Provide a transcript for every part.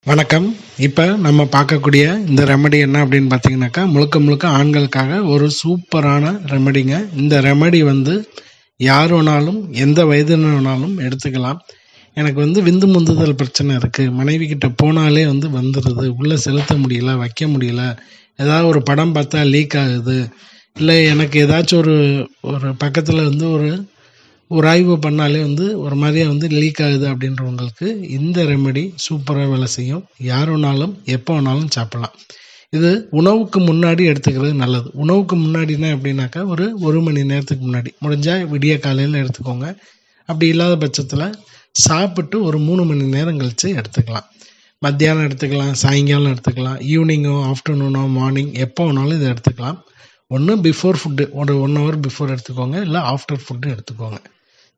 வணக்கம். இப்போ நம்ம பார்க்கக்கூடிய இந்த ரெமடி என்ன அப்படின்னு பார்த்தீங்கன்னாக்கா, முழுக்க முழுக்க ஆண்களுக்காக ஒரு சூப்பரான ரெமடிங்க. இந்த ரெமடி யார் வேணாலும் எந்த வயதினர் வேணாலும் எடுத்துக்கலாம். எனக்கு விந்து முந்துதல் பிரச்சனை இருக்குது, மனைவி கிட்ட போனாலே வந்துடுது, உள்ளே செலுத்த முடியல, வைக்க முடியல, ஏதாவது ஒரு படம் பார்த்தா லீக் ஆகுது, இல்லை எனக்கு ஏதாச்சும் ஒரு ஒரு பக்கத்தில் ஒரு ஆய்வு பண்ணாலே ஒரு மாதிரியா லீக் ஆகுது அப்படின்றவங்களுக்கு இந்த ரெமெடி சூப்பராக வேலை செய்யும். யார் வேணாலும் எப்போ வேணாலும் சாப்பிட்லாம். இது உணவுக்கு முன்னாடி எடுத்துக்கிறது நல்லது. உணவுக்கு முன்னாடினா எப்படின்னாக்கா ஒரு மணி நேரத்துக்கு முன்னாடி, முடிஞ்சால் விடிய காலையில் எடுத்துக்கோங்க. அப்படி இல்லாத பட்சத்தில் சாப்பிட்டு ஒரு 3 மணி நேரம் கழித்து எடுத்துக்கலாம். மத்தியானம் எடுத்துக்கலாம், சாயங்காலம் எடுத்துக்கலாம், ஈவினிங்கோ ஆஃப்டர்நூனோ மார்னிங் எப்போ வேணாலும் இதை எடுத்துக்கலாம். ஒன்று பிஃபோர் ஃபுட்டு ஒரு 1 ஹவர் பிஃபோர் எடுத்துக்கோங்க, இல்லை ஆஃப்டர் ஃபுட்டு எடுத்துக்கோங்க.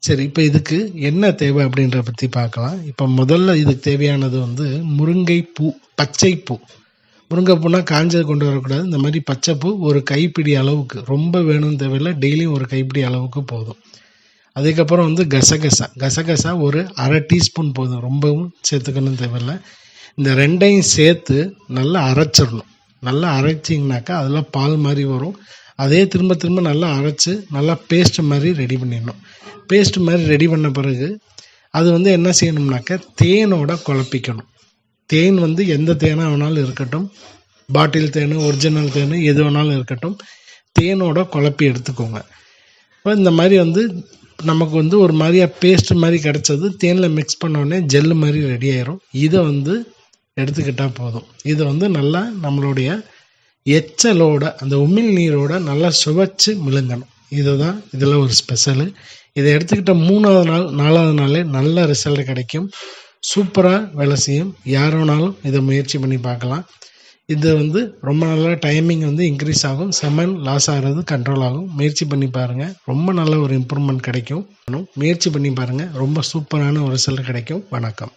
சரி, இப்போ இதுக்கு என்ன தேவை அப்படின்றத பற்றி பார்க்கலாம். இப்போ முதல்ல இதுக்கு தேவையானது முருங்கைப்பூ, பச்சைப்பூ. முருங்கைப்பூனா காஞ்சது கொண்டு வரக்கூடாது. இந்த மாதிரி பச்சைப்பூ ஒரு கைப்பிடி அளவுக்கு, ரொம்ப வேணும்னு தேவையில்லை, டெய்லியும் ஒரு கைப்பிடி அளவுக்கு போதும். அதுக்கப்புறம் கசகசா ஒரு அரை டீஸ்பூன் போதும், ரொம்பவும் சேர்த்துக்கணும்னு தேவையில்லை. இந்த ரெண்டையும் சேர்த்து நல்லா அரைச்சிடணும். நல்லா அரைச்சிங்கனாக்கா அதில் பால் மாதிரி வரும். அதே திரும்ப நல்லா அரைச்சி நல்லா பேஸ்ட் மாதிரி ரெடி பண்ணிடணும். பேஸ்ட் மாதிரி ரெடி பண்ண பிறகு அது என்ன செய்யணும்னாக்கா தேனோட குழப்பிக்கணும். தேன் எந்த தேனாக வேணாலும் இருக்கட்டும், பாட்டில் தேன், ஒரிஜினல் தேன், எது வேணாலும் இருக்கட்டும், தேனோட குழப்பி எடுத்துக்கோங்க. இப்போ இந்த மாதிரி நமக்கு ஒரு மாதிரியா பேஸ்ட் மாதிரி கிடச்சது தேனில் மிக்ஸ் பண்ணோடனே ஜெல்லு மாதிரி ரெடி ஆயிரும். இதை எடுத்துக்கிட்டால் போதும். இதை நல்லா நம்மளுடைய எச்சலோட, அந்த உமிழ் நீரோட நல்லா சுவைச்சு மிழுங்கணும். இதுதான் இதில் ஒரு ஸ்பெஷலு. இதை எடுத்துக்கிட்ட 3வது நாள் 4வது நாளே நல்ல ரிசல்ட் கிடைக்கும். சூப்பராக வேலை செய்யும். யார் வேணாலும் இதை முயற்சி பண்ணி பார்க்கலாம். இது ரொம்ப நல்ல டைமிங் இன்க்ரீஸ் ஆகும், செமன் லாஸ் ஆகிறது கண்ட்ரோல் ஆகும். முயற்சி பண்ணி பாருங்கள், ரொம்ப நல்ல ஒரு இம்ப்ரூவ்மெண்ட் கிடைக்கும். முயற்சி பண்ணி பாருங்கள், ரொம்ப சூப்பரான ஒரு ரிசல்ட் கிடைக்கும். வணக்கம்.